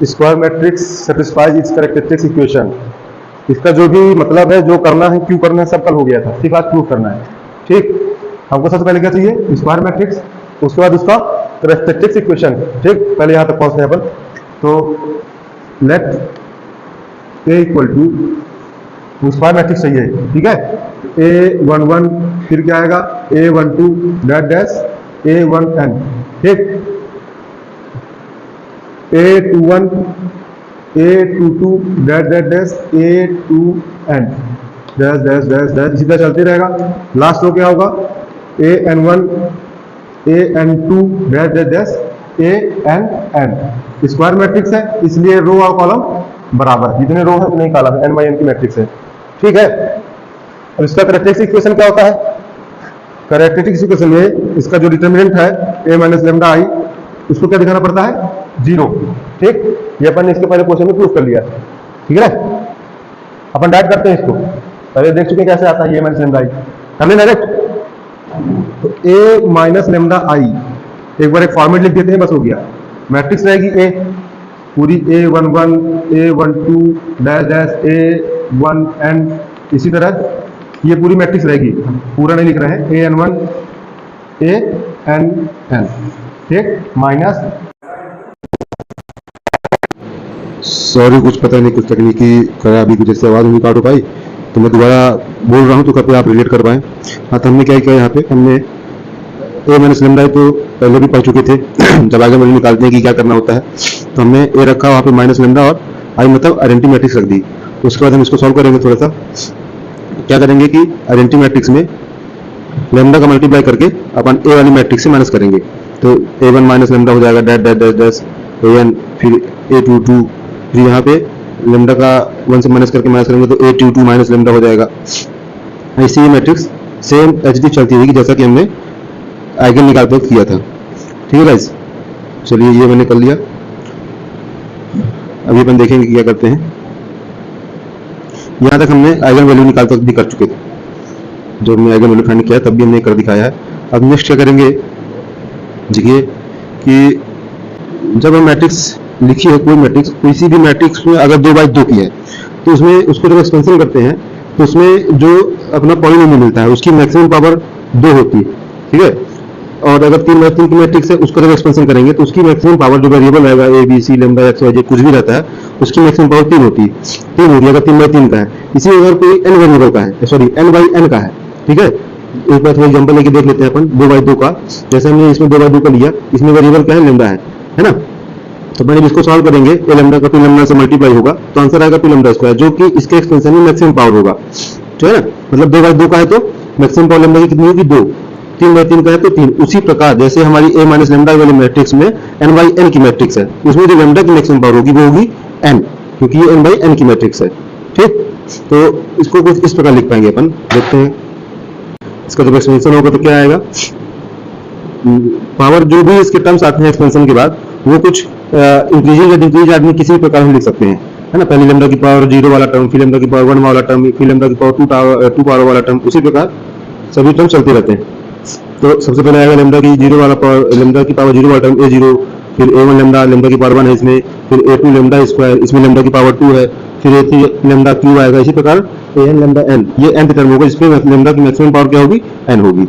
Square matrix satisfies it's characteristics equation. इसका जो भी मतलब है, जो करना है, क्यों करना है, सब कल हो गया था, सिर्फ आज प्रूव करना है। ठीक, हमको सबसे पहले क्या चाहिए? स्क्वायर मैट्रिक्स, उसके बाद उसका कैरेक्टरिस्टिक्स इक्वेशन। ठीक, पहले यहाँ तक पहुँचते हैं अपन। तो let A equal to square matrix चाहिए, ठीक है। A11 फिर क्या आएगा? A12 डैश डैश A1n, ठीक। A21 A22 dash dash dash A2n dash dash dash dash, इसी तरह चलते रहेगा। लास्ट रो क्या होगा? AN1 AN2 dash dash dash ANn। Square matrix है, इसलिए रो और कॉलम बराबर, जितने रो है उतने ही कॉलम है, n बाई n की मैट्रिक्स है, ठीक है। और इसका कैरेक्टरिस्टिक इक्वेशन क्या होता है? कैरेक्टरिस्टिक इक्वेशन में इसका जो डिटर्मिनेंट है a माइनस लेमडा आई, उसको क्या दिखाना पड़ता है? 0, ठीक। ये अपन ने इसके पहले क्वेश्चन में प्रूफ कर लिया, ठीक है। अपन डायरेक्ट करते हैं इसको, पहले देख चुके कैसे आता है a माइनस लेमडा आई, कर लेना डायरेक्ट। तो a माइनस लेमडा आई एक बार एक फॉर्मेट लिख देते हैं, बस हो गया। मैट्रिक्स रहेगी a पूरी, A11 A12 dash dash A1n, इसी तरह ये पूरी मैट्रिक्स रहेगी, पूरा नहीं लिख रहे हैं। AN1 ANn, ठीक, माइनस, सॉरी कुछ पता नहीं, कुछ तकनीकी खराबी की वजह से आवाज़ नहीं काट हो पाई, तो मैं दोबारा बोल रहा हूँ तो कृपया आप रिलेट कर पाएँ। हाँ, तो हमने क्या किया यहाँ पे, हमने ए माइनस लेमडा तो पहले भी पढ़ चुके थे जब आगे वैल्यू निकालते हैं कि क्या करना होता है। तो हमने ए रखा वहाँ पे माइनस लेमडा और आई मतलब आइडेंटिटी मैट्रिक्स रख दी। तो उसके बाद हम इसको सॉल्व करेंगे। थोड़ा सा क्या करेंगे कि आइडेंटिटी मैट्रिक्स में लेमडा का मल्टीप्लाई करके अपन ए वाली मैट्रिक्स से माइनस करेंगे। तो A1 माइनस लेमडा हो जाएगा dash dash dash dash AN, फिर A22, फिर यहाँ पे लेमडा का 1 से माइनस करके माइनस करेंगे तो A22 माइनस लेमडा हो जाएगा। ऐसी ये मैट्रिक्स सेम एचडी चलती रहेगी जैसा कि हमने आइगन निकालते वक्त किया था, ठीक है गाइस। चलिए ये मैंने कर लिया, अभी अपन देखेंगे क्या करते हैं। यहाँ तक हमने आइगन वैल्यू निकालते वक्त भी कर चुके थे, जब हमने आइगन वैल्यू फाइंड किया तब भी हमने कर दिखाया है। अब नेक्स्ट क्या करेंगे, देखिए कि जब हम मैट्रिक्स लिखी है, कोई मैट्रिक्स, किसी भी मैट्रिक्स में अगर 2/2 की है तो उसमें उसको जब एक्सपेंशन करते हैं तो उसमें जो अपना पॉलिनोमियल मिलता है उसकी मैक्सिमम पावर 2 होती है, ठीक है। और अगर 3/3 की मैट्रिक्स है उसको जब एक्सपेंशन करेंगे तो उसकी मैक्सिमम पावर जो वेरिएबल आएगा a b c lambda x y z कुछ भी रहता है, उसकी मैक्सिमम पावर 3 होती है। 3 होती है अगर 3/3 का है। इसी अगर कोई n वेरिएबल का है, सॉरी n/n का है, ठीक है। एक बार थोड़ा एग्जांपल लेके देख लेते हैं अपन 2/2 का। जैसे हमने इसमें 2/2 का लिया, इसमें वेरिएबल क्या है? लेमडा है ना। तो मैंने इसको सॉल्व करेंगे, ए लेमडा का 2 लेमडा से मल्टीप्लाई होगा तो आंसर आएगा 2 लेमडा स्क्वायर, जो कि इसके एक्सपेंशन में मैक्सिमम पावर होगा, ठीक है ना। मतलब 2/2 का है तो मैक्सिमम पावर लेमडा की कितनी होगी? 2। 3/3 का है तो 3। उसी प्रकार जैसे हमारी a माइनस लेमडा वाली मैट्रिक्स में n/n की मैट्रिक्स है, उसमें जो लेमडा की मैक्सिमम पावर होगी वो होगी n, क्योंकि ये n/n की मैट्रिक्स है, ठीक। तो इसको कुछ इस प्रकार लिख पाएंगे अपन, देखते हैं इसका जब एक्सपेंशन होगा तो क्या आएगा। पावर जो भी इसके टर्म्स आते हैं एक्सपेंशन के बाद वो कुछ इंक्रीजिंग या डिक्रीज आदमी किसी भी प्रकार में लिख सकते हैं, है ना। पहले लेमडा की पावर 0 वाला टर्म, फिर लेमडा की पावर 1 वाला टर्म, फिर लेमडा की पावर 2 पावर वाला टर्म, उसी प्रकार सभी टर्म चलते रहते हैं। तो सबसे पहले आएगा लेमडा की 0 वाला पावर, लेमडा की पावर 0 वाला टर्म A0, फिर A1 लेमडा, लेमडा की पावर 1 है इसमें, फिर A2 लेमडा स्क्वायर, इसमें लेमडा की पावर 2 है, फिर A3 लेमडा क्यू आएगा। इसी प्रकार AN लेमडा n, ये nth टर्म होगा जिसमें लेमडा की मैक्सिमम पावर क्या होगी? n होगी,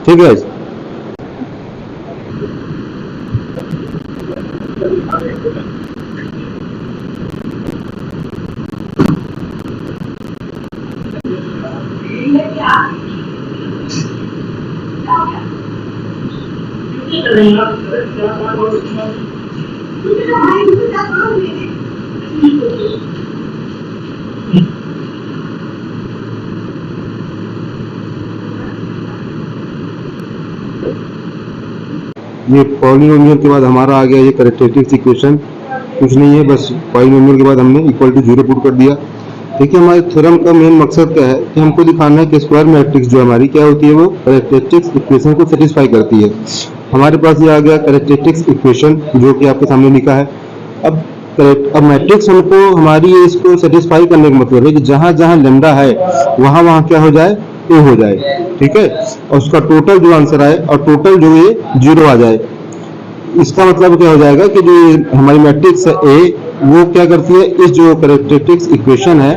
ठीक है। ये पॉलिनोमियल के बाद हमारा आ गया ये कैरेक्टरिस्टिक्स इक्वेशन। कुछ नहीं है, बस पॉलिनोमियल के बाद हमने इक्वल टू 0 पुट कर दिया। देखिए हमारे थ्योरम का मेन मकसद क्या है कि हमको दिखाना है कि स्क्वायर मैट्रिक्स जो हमारी क्या होती है, वो कैरेक्टरिस्टिक्स इक्वेशन को सेटिस्फाई करती है। हमारे पास ये आ गया कैरेक्टरिस्टिक्स इक्वेशन जो कि आपके सामने लिखा है। अब मैट्रिक्स हमको हमारी इसको सेटिस्फाई करने का मतलब है कि जहां जहां लेमडा है वहां वहां क्या हो जाए? ए हो जाए, ठीक है। और उसका टोटल जो आंसर आए और टोटल जो ये 0 आ जाए। इसका मतलब क्या हो जाएगा कि जो हमारी मैट्रिक्स है ए वो क्या करती है, इस जो कैरेक्टरिस्टिक्स इक्वेशन है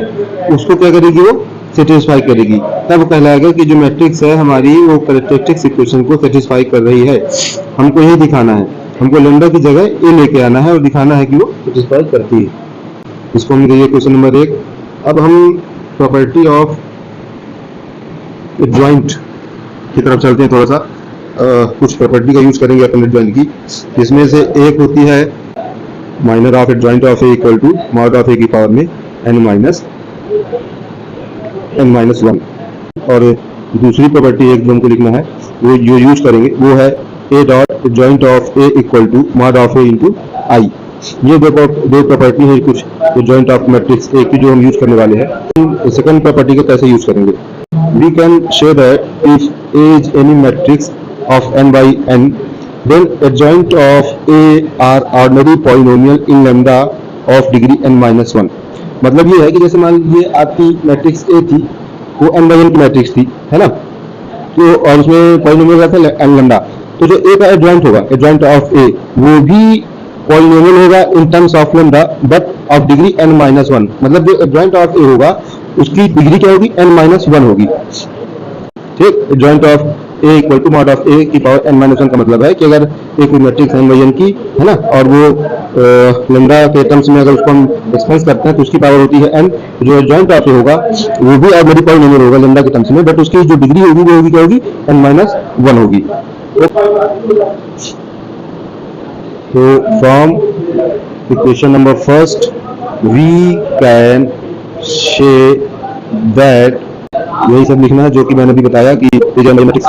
उसको क्या करेगी, वो सेटिस्फाई करेगी। तब कहलाएगा कि जो मैट्रिक्स है हमारी वो कैरेक्टरिस्टिक्स इक्वेशन को सेटिस्फाई कर रही है। हमको यही दिखाना है, हमको लैम्डा की जगह ए लेके आना है और दिखाना है कि वो सेटिस्फाई करती है। इसको हम देखिए क्वेश्चन नंबर 1। अब हम प्रॉपर्टी ऑफ एडजॉइंट की तरफ चलते हैं। थोड़ा सा कुछ प्रॉपर्टी का यूज करेंगे अपन एडजॉइंट की, जिसमें से एक होती है minor of adjoint of A equal to mod of A की पावर में n माइनस 1, और दूसरी प्रॉपर्टी एक जो हमको लिखना है वो जो यूज करेंगे वो है A dot adjoint of A equal to mod of A into I. ये दो प्रॉपर्टी है कुछ एडजॉइंट ऑफ मैट्रिक्स ए की जो हम यूज करने वाले हैं। सेकंड प्रॉपर्टी को कैसे यूज करेंगे, we can show that if A is any matrix of n by n, then adjoint of A are ordinary polynomial in lambda of degree n minus 1। मतलब ये है कि जैसे मान लीजिए आपकी मैट्रिक्स A थी, वो n by n की मैट्रिक्स थी, है ना, तो और उसमें पॉलिनोमियल का था n लैम्डा, तो जो A का एडजॉइंट होगा, एडजॉइंट ऑफ A, वो भी पॉलिनोमियल होगा in terms of lambda but of degree n minus 1। मतलब जो एडजॉइंट ऑफ A होगा उसकी डिग्री क्या होगी, n माइनस 1 होगी। ठीक, adjoint of A equal to mod of A की पावर n माइनस 1 का मतलब है कि अगर एक मैट्रिक्स n by n की है ना, और वो लैम्डा के टर्म्स में अगर उसको हम एक्सपेंस करते हैं तो उसकी पावर होती है n। जो एडजॉइंट ऑफ A होगा वो भी ऑर्डिनरी पॉलिनोमियल होगा लैम्डा के टर्म्स में, बट उसकी जो डिग्री होगी वो होगी क्या होगी, n माइनस 1 होगी। तो from equation number first we can say that, यही सब लिखना है जो कि मैंने अभी बताया कि मैथमेटिक्स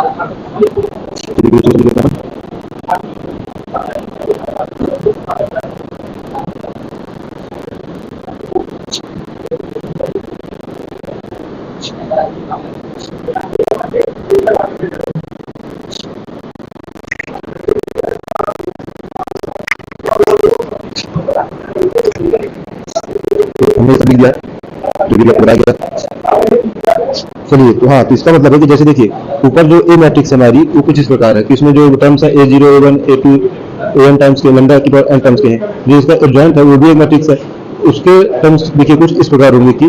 हमने सब लिख दिया जो भी बताया गया। चलिए, तो हाँ, तो इसका मतलब है कि जैसे देखिए ऊपर जो ए मैट्रिक्स है हमारी वो कुछ इस प्रकार है कि इसमें जो टर्म्स है a0 a1 a2 an terms के लैम्डा की पावर n टर्म्स के हैं। जो इसका एडजॉइंट है वो भी एक मैट्रिक्स है, उसके टर्म्स देखिए कुछ इस प्रकार होंगे कि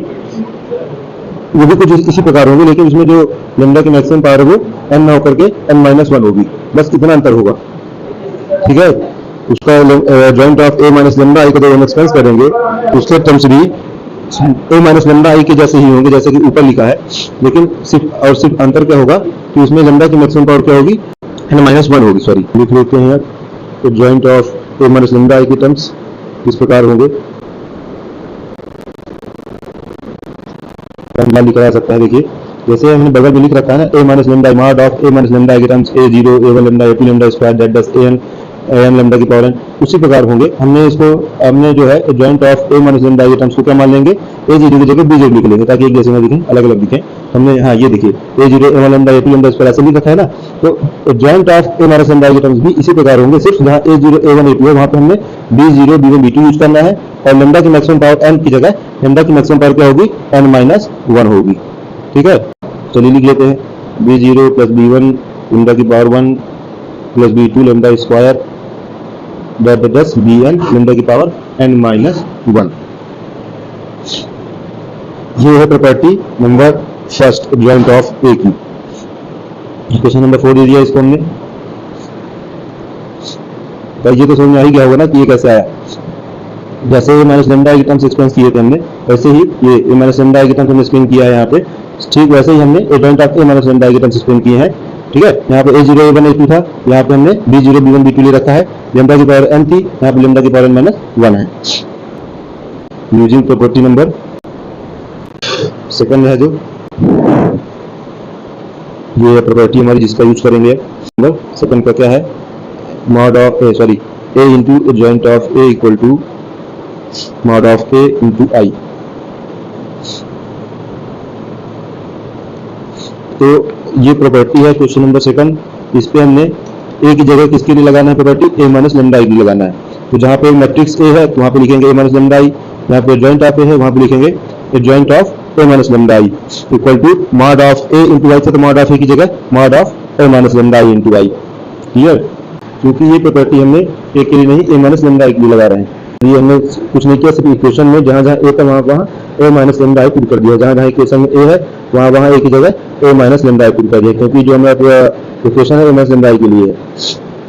वो भी कुछ इसी प्रकार होंगे, लेकिन उसमें जो लैम्डा की मैक्सिमम पावर है वो n ना होकर के n माइनस 1 होगी, बस इतना अंतर होगा। ठीक है, उसका adjoint of a minus lambda I को जब हम एक्सपेंस करेंगे तो उसके टर्म्स भी a माइनस लैम्डा आई के जैसे ही होंगे जैसे कि ऊपर लिखा है, लेकिन सिर्फ अंतर क्या होगा कि उसमें लैम्डा की मैक्सिमम पावर क्या होगी, n माइनस 1 होगी। सॉरी, लिख लेते हैं यार, adjoint of a minus lambda I के टर्म्स किस प्रकार होंगे, लिखा जा सकता है। देखिए जैसे हमने बगल में लिख रखा है ना, a minus lambda mod of a minus lambda के terms a0 a1 lambda a2 lambda square that does an lambda की पावर n, उसी प्रकार होंगे। हमने जो है adjoint of a minus lambda के टर्म्स को क्या मान लेंगे, a0 की जगह b0 लिख लेंगे ताकि एक जैसे ना दिखें, अलग अलग दिखें। हमने हाँ ये देखिए a0 a1 lambda a2 lambda square ऐसे लिख रखा है ना, तो adjoint of a minus lambda के टर्म्स भी इसी प्रकार होंगे, सिर्फ जहाँ a0 a1 a2 है वहाँ पे हमने b0 b1 b2 यूज करना है, और लैम्डा की मैक्सिमम पावर n की जगह लैम्डा की मैक्सिमम पावर क्या होगी, n माइनस 1 होगी। ठीक है, चलिए लिख लेते हैं b0 प्लस b1 लैम्डा की power 1 plus b2 lambda square that दस bn लैम्डा की पावर n माइनस 1। ये है property number first adjoint of A की। क्वेश्चन नंबर 4 दे दिया इसको हमने, तो ये तो समझ में आ ही गया होगा ना कि ये कैसे आया। जैसे ए माइनस लैम्डा के टर्म्स एक्सपेंस किए थे हमने, वैसे ही ये ए माइनस लैम्डा के टर्म्स हमने एक्सपेंड किया है यहाँ पे, ठीक वैसे ही हमने adjoint of A minus lambda के टर्म्स एक्सपेंड किए हैं। ठीक है, यहाँ पे a0 a1 a2 था, यहाँ पे हमने b0 b1 b2 ले रखा है, लैम्डा की पावर n थी, यहाँ पे लैम्डा की पावर n माइनस 1 है। यूजिंग प्रॉपर्टी नंबर सेकंड है जो ये प्रॉपर्टी हमारी जिसका यूज करेंगे नंबर सेकंड का क्या है, mod of a into adjoint of a equal to mod of a into I. तो ये प्रॉपर्टी है क्वेश्चन नंबर सेकंड, इस पे हमने a की जगह किसके लिए लगाना है प्रॉपर्टी, a माइनस लैम्डा आई लगाना है। तो जहाँ पे मैट्रिक्स a है तो वहाँ पे लिखेंगे a माइनस लैम्डा आई, यहाँ पे एडजॉइंट ऑफ a है वहाँ पे लिखेंगे adjoint of a minus lambda I equal to mod of a into I, तो मॉड ऑफ a की जगह mod of a minus lambda I into I. Clear, क्योंकि ये प्रॉपर्टी हमने a के लिए नहीं a माइनस लैम्डा आई के लिए लगा रहे हैं। ये हमने कुछ नहीं किया, सिर्फ इक्वेशन में जहाँ जहाँ ए था वहाँ वहाँ ए माइनस लेमडा आई पुट कर दिया, जहाँ जहाँ इक्वेशन में ए है वहाँ वहाँ ए की जगह ए माइनस लेमडा आई पुट कर दिया, क्योंकि जो हमारा इक्वेशन है ए माइनस लेमडा आई के लिए है।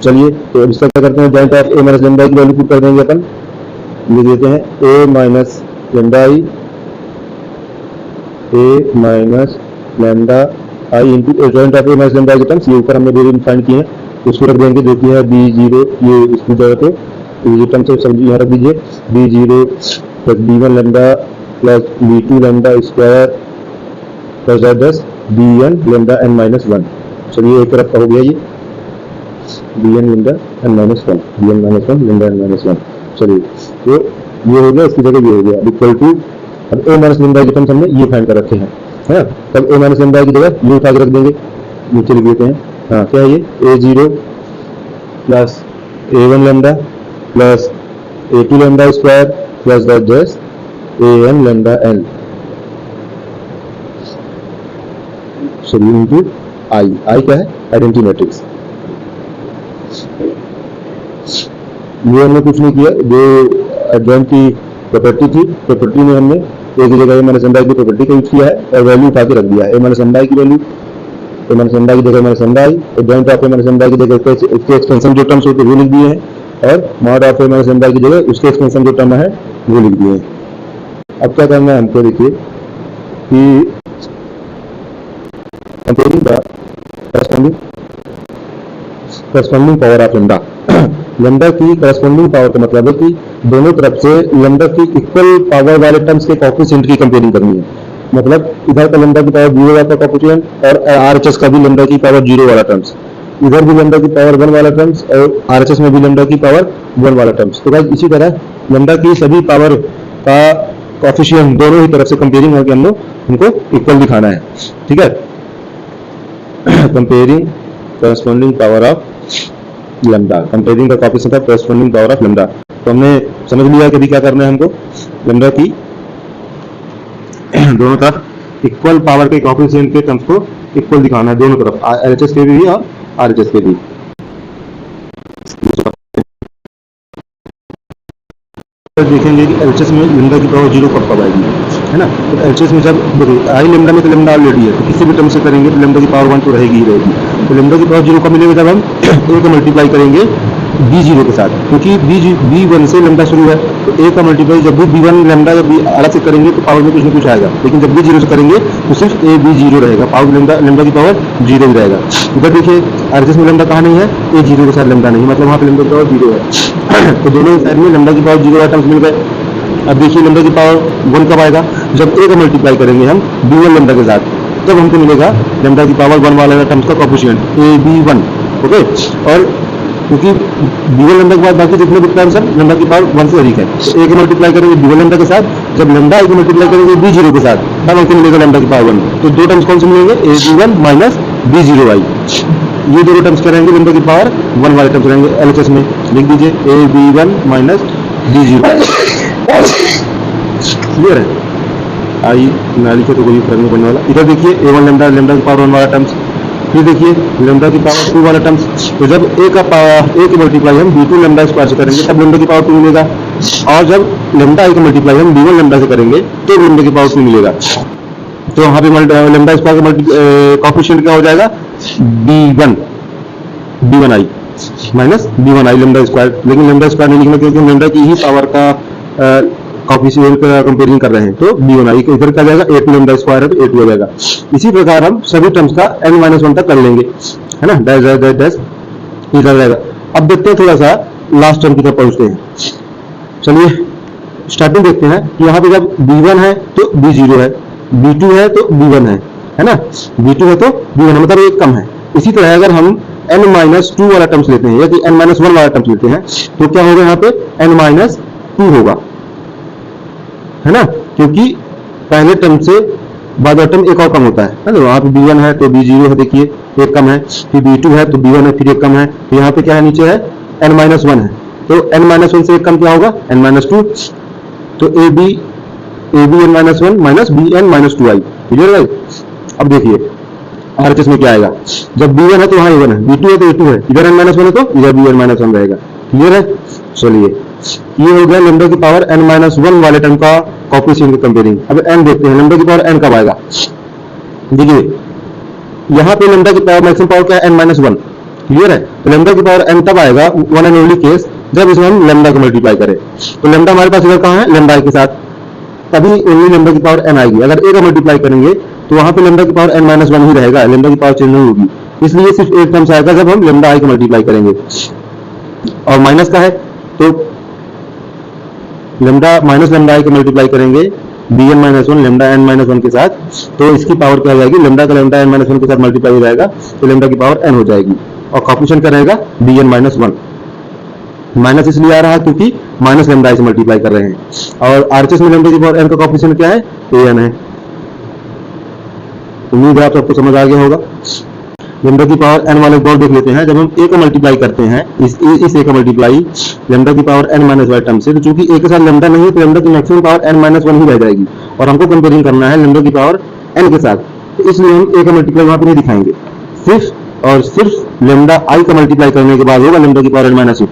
चलिए तो इसका क्या करते हैं, joint of A minus lambda I की वैल्यू पुट कर देंगे अपन, ये देते हैं A minus lambda I, A minus lambda I into joint of A minus lambda I के टर्म्स, ये ऊपर हमने वेरिएबल फाइंड किए हैं, उसको रख देंगे जो कि है बी जीरो, ये इसकी जगह पे ये टर्म से समझिए यहाँ रख दीजिए, B zero plus B one lambda plus B two lambda square plus दस B n lambda n minus one. चलिए एक तरफ का हो गया ये B n lambda n minus one, B n minus one lambda n minus one. चलिए तो ये हो गया, इसकी जगह ये हो गया इक्वल टू, अब ए माइनस लेमडा के टर्म्स हमने ये फाइंड कर रखे हैं, है ना, तब ए माइनस लेमडा की जगह ये उठा के रख देंगे, नीचे लिख देते हैं, हाँ क्या है ये A zero plus A one lambda plus A two lambda square plus दस A n lambda n into I, I क्या है आइडेंटिटी मैट्रिक्स। ये हमने कुछ नहीं किया, जो एडजॉइंट की प्रॉपर्टी थी, प्रॉपर्टी में हमने एक जगह ए माइनस लेमडा की प्रॉपर्टी का यूज किया है और वैल्यू उठा के रख दिया, ए माइनस लेमडा की वैल्यू, ए माइनस लेमडा की जगह माइनस लेमडा आई, और joint of A minus lambda की जगह उसके एक्सटेंशन जो टर्म्स होते हैं वो लिख दिए हैं, और mod of A minus lambda की जगह उसके एक्सटेंशन जो टर्म है वो लिख दिए हैं। अब क्या करना है हमको, देखिए कि comparing the corresponding power of lambda, lambda की करस्पॉन्डिंग पावर का मतलब है कि दोनों तरफ से लेमडा की इक्वल पावर वाले टर्म्स के कोएफिशिएंट की कंपेयरिंग करनी है, मतलब इधर का लेमडा की पावर 0 वाला कोएफिशिएंट और आरएचएस का भी लेमडा की पावर 0 वाला टर्म्स, इधर भी लेमडा की पावर 1 वाला टर्म्स और आरएचएस में भी लेमडा की पावर 1 वाला टर्म्स। तो गाइस इसी तरह लेमडा की सभी पावर का कोएफिशिएंट दोनों ही तरफ से कंपेयरिंग करके हम लोग उनको इक्वल दिखाना है, ठीक है। Comparing corresponding power of lambda, comparing the coefficient of corresponding power of lambda. तो हमने समझ लिया कि अभी क्या करना है हमको, लेमडा की दोनों तरफ इक्वल पावर के कोएफिशिएंट के टर्म्स को इक्वल दिखाना है, दोनों तरफ एलएचएस के भी और आरएचएस के भी। देखेंगे कि एलएचएस में लेमडा की पावर 0 कब आएगी, है ना। तो एलएचएस में जब देखिए आई लेमडा में तो लेमडा ऑलरेडी है, तो किसी भी टर्म से करेंगे तो लेमडा की पावर 1 तो रहेगी ही रहेगी। तो लेमडा की पावर 0 कब मिलेगा, जब हम ए को मल्टीप्लाई करेंगे b0 के साथ, क्योंकि b1 से लेमडा शुरू है, तो a का मल्टीप्लाई जब भी b1 लेमडा जब अलग से करेंगे तो पावर में कुछ ना कुछ आएगा, लेकिन जब b0 से करेंगे तो सिर्फ a b0 रहेगा, पावर लेमडा की पावर 0 ही रहेगा। इधर देखिए आरएचएस में लेमडा कहाँ नहीं है, a0 के साथ लेमडा नहीं, मतलब वहाँ पे लेमडा की पावर 0 है। तो दोनों साइड में लेमडा की पावर 0 वाले टर्म्स मिल गए। अब देखिए लेमडा की पावर 1 कब आएगा, जब a का मल्टीप्लाई करेंगे हम b1 लेमडा के साथ, तब हमको मिलेगा लेमडा की पावर 1 वाले टर्म्स का कोएफिशिएंट a b1, ओके। और क्योंकि b1 लेमडा के बाद बाकी जितने भी टर्म्स हैं लेमडा की पावर 1 से अधिक है, तो a को मल्टीप्लाई करेंगे b1 लेमडा के साथ, जब लेमडा a को मल्टीप्लाई करेंगे b0 के साथ, तब हमको मिलेगा लेमडा की पावर 1। तो दो टर्म्स कौन से मिलेंगे, a b1 माइनस b0i, ये दोनों टर्म्स क्या रहेंगे, लेमडा की पावर 1 वाले टर्म्स रहेंगे। एलएचएस में लिख दीजिए a b1 minus b0, clear है। आई ना लिखे तो कोई फर्क नहीं पड़ने वाला। इधर देखिए a1 लेमडा, लेमडा की पावर 1 वाला टर्म्स, फिर देखिए लेमडा की पावर 2 वाला टर्म्स। तो जब a की मल्टीप्लाई हम b2 लेमडा स्क्वायर से करेंगे तब लेमडा की पावर 2 मिलेगा, और जब लेमडा i की मल्टीप्लाई हम b1 लेमडा से करेंगे तो लेमडा की पावर 2 मिलेगा। तो यहाँ पे लेमडा स्क्वायर का कोएफिशिएंट क्या हो जाएगा, b1i minus b1i lambda square, लेकिन लेमडा स्क्वायर नहीं लिखना क्योंकि लेमडा की ही पावर का कोएफिशिएंट का कंपेयरिंग कर रहे हैं, तो b1i को इधर क्या जाएगा, a2 लेमडा स्क्वायर है तो a2 हो जाएगा। इसी प्रकार हम सभी टर्म्स का n-1 तक कर लेंगे, है ना, डैश इधर जाएगा। अब देखते हैं थोड़ा सा लास्ट टर्म की तरफ पहुंचते हैं। चलिए स्टार्टिंग देखते हैं कि यहाँ पे जब b1 है तो b0 है, b2 है तो b1 है ना, b2 है तो b1 है, मतलब एक कम है। इसी तरह अगर हम n-2 वाला टर्म्स लेते हैं या कि n-1 वाला टर्म्स लेते हैं तो क्या होगा, यहाँ पे n-2 होगा, है ना, क्योंकि पहले टर्म से बाद टर्म एक और कम होता है ना। वहाँ पे b1 है तो b0 है, देखिए एक कम है, फिर b2 है तो b1 है, फिर एक कम है, तो यहाँ पे क्या है, नीचे है n-1 है, तो n-1 से एक कम क्या होगा, n-2, तो ab n-1 minus bn-2i, clear है। अब देखिए आरएचएस में क्या आएगा, जब b1 है तो वहाँ a1 है, b2 है तो a2 है, इधर n-1 है तो इधर bn-1 रहेगा, क्लियर है। चलिए ये हो गया लैम्डा की पावर n माइनस वन वाले टर्म का कोएफिशिएंट की कंपेयरिंग। अब n देखते हैं लैम्डा की पावर n कब आएगा। देखिए यहाँ पे लैम्डा की पावर मैक्सिमम पावर क्या है, n माइनस वन। क्लियर है। तो लैम्डा की पावर n तब आएगा वन एंड ओनली केस जब इसमें हम लैम्डा को मल्टीप्लाई करें। तो लैम्डा हमारे पास इधर कहाँ है, लैम्डा के साथ, तभी ओनली लैम्डा की पावर n आएगी। अगर a का मल्टीप्लाई करेंगे तो वहां पे लैम्डा की पावर n माइनस वन ही रहेगा, लैम्डा की पावर चेंज नहीं होगी। इसलिए सिर्फ एक टर्म से आएगा जब हम लैम्डा i को मल्टीप्लाई करेंगे। और माइनस का है तो लैम्डा माइनस लैम्डा i को मल्टीप्लाई करेंगे bn minus one lambda n minus one के साथ, तो इसकी पावर क्या हो जाएगी, लैम्डा का लैम्डा n माइनस वन के साथ मल्टीप्लाई हो जाएगा तो लैम्डा की पावर n हो जाएगी। और कोएफिशिएंट क्या रहेगा, bn माइनस वन। माइनस इसलिए आ रहा है क्योंकि माइनस लैम्डा i से मल्टीप्लाई कर रहे हैं। और आरएचएस में लैम्डा की पावर n का कोएफिशिएंट क्या है, an है। उम्मीद है आप सबको समझ आ गया होगा। लैम्डा की पावर n वाले को देख लेते हैं। जब हम a को मल्टीप्लाई करते हैं इस a का मल्टीप्लाई लैम्डा की पावर n माइनस वाले टर्म से, तो चूंकि a के साथ लैम्डा नहीं है तो लैम्डा की maximum power n minus one ही रह जाएगी और हमको कंपेयरिंग करना है लैम्डा की पावर n के साथ। तो इसलिए हम a का मल्टीप्लाई वहां पे नहीं दिखाएंगे, सिर्फ और सिर्फ लैम्डा i का मल्टीप्लाई करने के बाद होगा लैम्डा की power n minus one,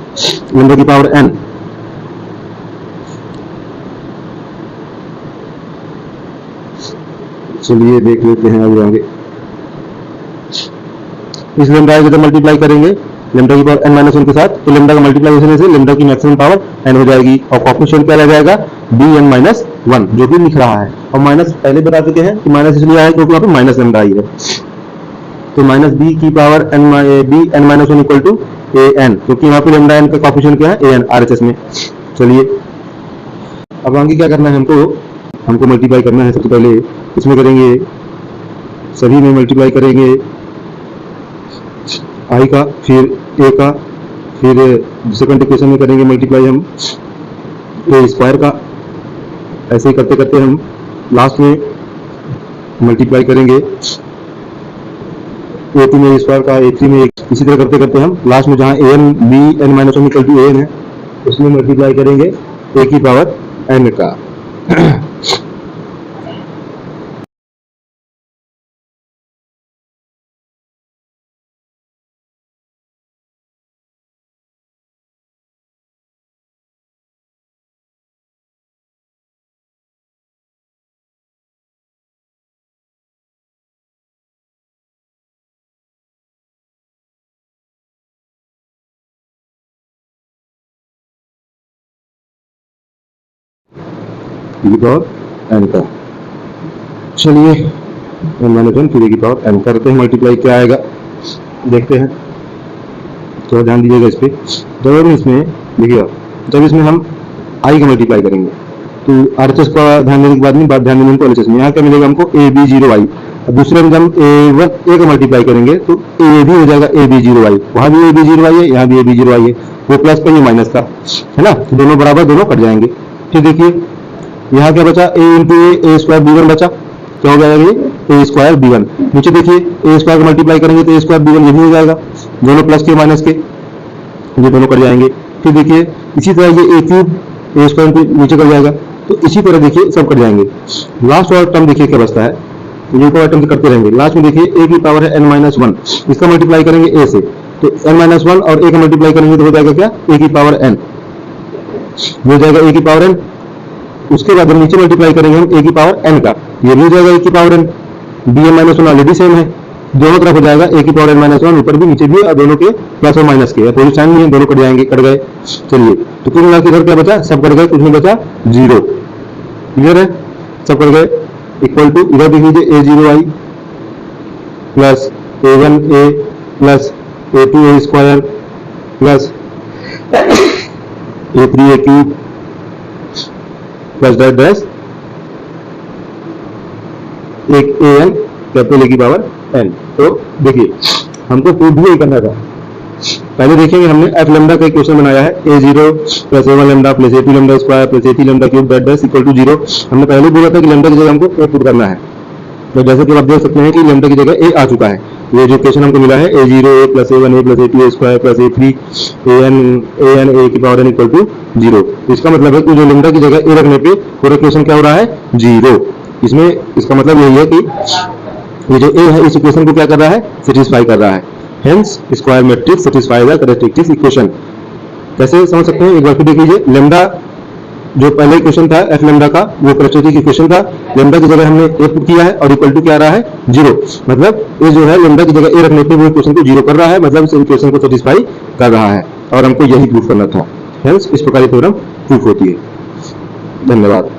lambda की पावर n। चलिए देख लेते हैं आगे आगे। इस लैम्डा को जब मल्टीप्लाई करेंगे लैम्डा की पावर n माइनस वन के साथ तो लैम्डा का मल्टीप्लाई होने से लैम्डा की मैक्सिमम पावर n हो जाएगी और कोएफिशिएंट क्या रह जाएगा, bn माइनस वन, जो कि लिख रहा है। और माइनस पहले बता चुके हैं कि माइनस इसलिए आया क्योंकि वहां पे माइनस लैम्डा आई है। तो माइनस b की power n minus one equal to an, क्योंकि यहाँ पे लैम्डा n का कोएफिशिएंट क्या है, an आरएचएस में। चलिए अब आगे क्या करना है, हमको मल्टीप्लाई करना है। सबसे पहले इसमें करेंगे, सभी में मल्टीप्लाई करेंगे i का, फिर a का, फिर सेकंड इक्वेशन में करेंगे मल्टीप्लाई हम a स्क्वायर का। ऐसे ही करते करते हम लास्ट में मल्टीप्लाई करेंगे a2 में a स्क्वायर का, a3 में इसी तरह करते करते हम लास्ट में जहाँ an bn minus one equal to an है उसमें मल्टीप्लाई करेंगे a की पावर n का। की पावर n का। चलिए n माइनस वन फिर a की पावर n करते हैं मल्टीप्लाई, क्या आएगा देखते हैं। थोड़ा ध्यान दीजिएगा इस पे। जब हम इसमें देखिएगा, जब इसमें हम i का मल्टीप्लाई करेंगे तो आरएचएस का ध्यान देने के बाद में बात ध्यान देने को एलएचएस में यहाँ क्या मिलेगा हमको, ए बी जीरो आई। दूसरे में जब a का मल्टीप्लाई करेंगे तो a भी हो जाएगा ए बी जीरो आई, वहाँ भी ए बी जीरो आई है, यहाँ भी ए बी जीरो आई है। वो प्लस का, ये माइनस का है ना, दोनों बराबर, दोनों कट जाएंगे। फिर देखिए यहाँ क्या बचा, a into a square b one बचा। क्या हो जाएगा ये, ए स्क्वायर बी वन। नीचे देखिए ए स्क्वायर का मल्टीप्लाई करेंगे तो ए स्क्वायर बी वन ये भी हो जाएगा, दोनों प्लस के माइनस के, ये दोनों कट जाएंगे। फिर देखिए इसी तरह ये ए क्यूब ए स्क्वायर नीचे कट जाएगा, तो इसी तरह देखिए सब कट जाएंगे। लास्ट वाला टर्म देखिए क्या बचता है, ये को टर्म करते रहेंगे। लास्ट में देखिए a की पावर है n माइनस वन, इसका मल्टीप्लाई करेंगे a से, तो n माइनस वन और a का मल्टीप्लाई करेंगे तो हो जाएगा क्या, a की पावर n हो जाएगा, a की पावर n। उसके बाद हम नीचे मल्टीप्लाई करेंगे हम a की पावर n का, ये भी हो जाएगा a की power n। bn minus one already same है, दोनों तरफ हो जाएगा a की पावर n माइनस वन, ऊपर भी नीचे भी, और दोनों के प्लस और माइनस के कोई साइन नहीं है, दोनों कट जाएंगे, कट गए। चलिए तो कुल मिला के इधर क्या बचा, सब कट गए, कुछ नहीं बचा, जीरो। क्लियर है, सब कट गए। इक्वल टू इधर देख लीजिए, A zero I plus A one A plus A two A square plus A three A cube plus dash dash एक ए एन कैपिटल ए की पावर एन। तो देखिए हमको प्रूव भी यही करना था। पहले देखेंगे हमने एफ लेमडा का इक्वेशन बनाया है, A zero plus A one lambda plus A two lambda square plus A three lambda cube dash dash equal to zero. हमने पहले बोला था कि लेमडा की जगह हमको ए पुट करना है, तो जैसे कि आप देख सकते हैं कि लेमडा की जगह ए आ चुका है। ये जो इक्वेशन हमको मिला है, A zero A plus A one A plus A two A square plus A three A n A की power n equal to zero. इसका मतलब है कि जो लेमडा की जगह ए रखने पे पूरा इक्वेशन क्या हो रहा है, जीरो। इसमें इसका मतलब यही है कि ये जो ए है इस इक्वेशन को क्या कर रहा है, सेटिस्फाई कर रहा है। Hence square matrix satisfy the characteristics equation. कैसे समझ सकते हैं एक बार फिर देख लीजिए। लेमडा जो पहले क्वेश्चन था एफ लेमडा का, वो करेक्टरिस्टिक इक्वेशन था। लेमडा की जगह हमने ए पुट किया है और इक्वल टू क्या आ रहा है 0, मतलब ये जो है लेमडा की जगह ए रखने पे वो इक्वेशन को 0 कर रहा है, मतलब इस इक्वेशन को सेटिस्फाई कर रहा है और हमको यही प्रूफ करना था। हेंस इस प्रकार ये थ्योरम प्रूफ होती है। धन्यवाद।